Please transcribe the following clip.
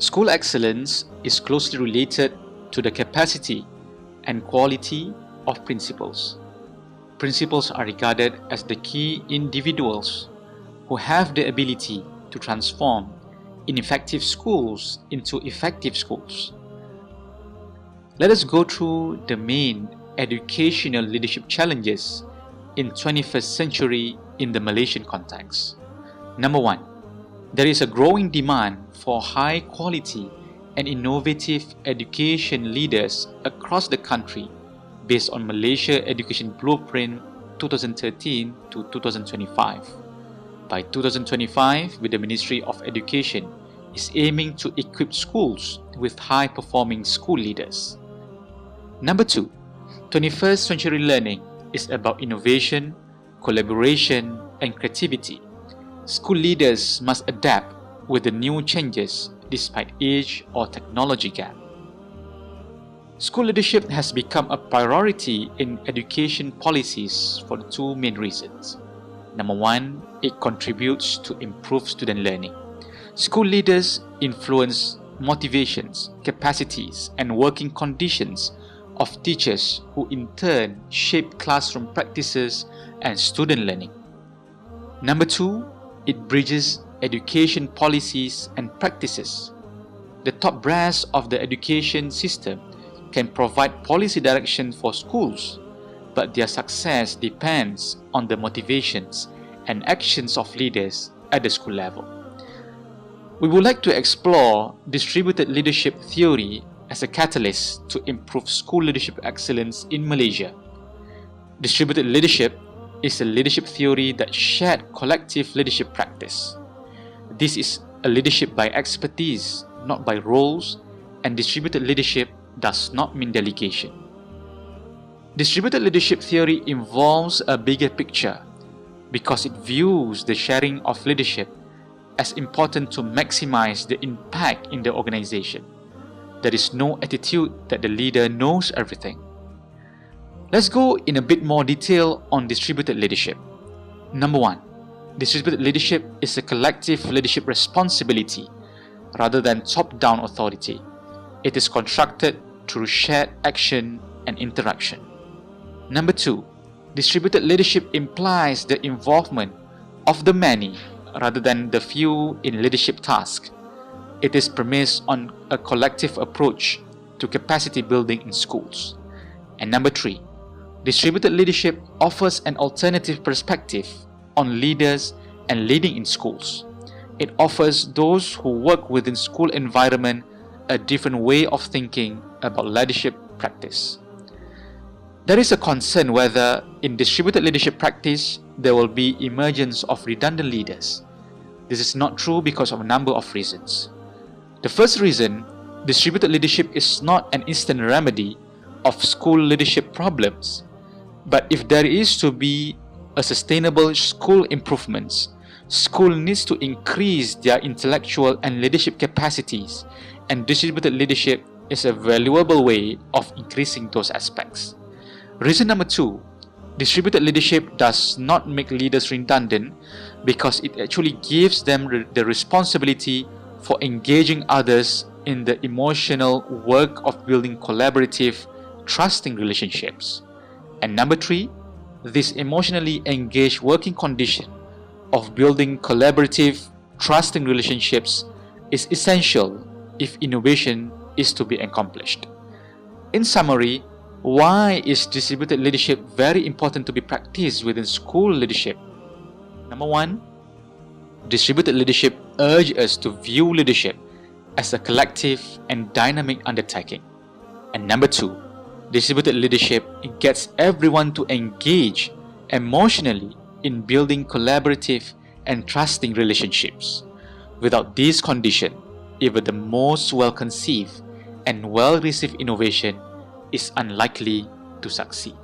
School excellence is closely related to the capacity and quality of principals. Principals are regarded as the key individuals who have the ability to transform ineffective schools into effective schools. Let us go through the main educational leadership challenges in 21st century in the Malaysian context. Number 1. There is a growing demand for high quality and innovative education leaders across the country based on Malaysia Education Blueprint 2013 to 2025. By 2025, with the Ministry of Education is aiming to equip schools with high-performing school leaders. Number 2. 21st century learning is about innovation, collaboration, and creativity. School leaders must adapt with the new changes despite age or technology gap. School leadership has become a priority in education policies for two main reasons. Number 1, it contributes to improve student learning. School leaders influence motivations, capacities, and working conditions of teachers who in turn shape classroom practices and student learning. Number 2, it bridges education policies and practices. The top brass of the education system can provide policy direction for schools, but their success depends on the motivations and actions of leaders at the school level. We would like to explore distributed leadership theory as a catalyst to improve school leadership excellence in Malaysia. Distributed leadership is a leadership theory that shared collective leadership practice. This is a leadership by expertise, not by roles, and distributed leadership does not mean delegation. Distributed leadership theory involves a bigger picture because it views the sharing of leadership as important to maximize the impact in the organization. There is no attitude that the leader knows everything. Let's go in a bit more detail on distributed leadership. Number 1. Distributed leadership is a collective leadership responsibility rather than top-down authority. It is constructed through shared action and interaction. Number 2. Distributed leadership implies the involvement of the many rather than the few in leadership tasks. It is premised on a collective approach to capacity building in schools. And number 3. Distributed leadership offers an alternative perspective on leaders and leading in schools. It offers those who work within school environment a different way of thinking about leadership practice. There is a concern whether in distributed leadership practice there will be emergence of redundant leaders. This is not true because of a number of reasons. The first reason, distributed leadership is not an instant remedy of school leadership problems. But if there is to be a sustainable school improvements, school needs to increase their intellectual and leadership capacities, and distributed leadership is a valuable way of increasing those aspects. Reason number 2, distributed leadership does not make leaders redundant because it actually gives them the responsibility for engaging others in the emotional work of building collaborative, trusting relationships. And number 3, this emotionally engaged working condition of building collaborative, trusting relationships is essential if innovation is to be accomplished. In summary, why is distributed leadership very important to be practiced within school leadership? Number 1, distributed leadership urges us to view leadership as a collective and dynamic undertaking. And number 2, distributed leadership gets everyone to engage emotionally in building collaborative and trusting relationships. Without this condition, even the most well-conceived and well-received innovation is unlikely to succeed.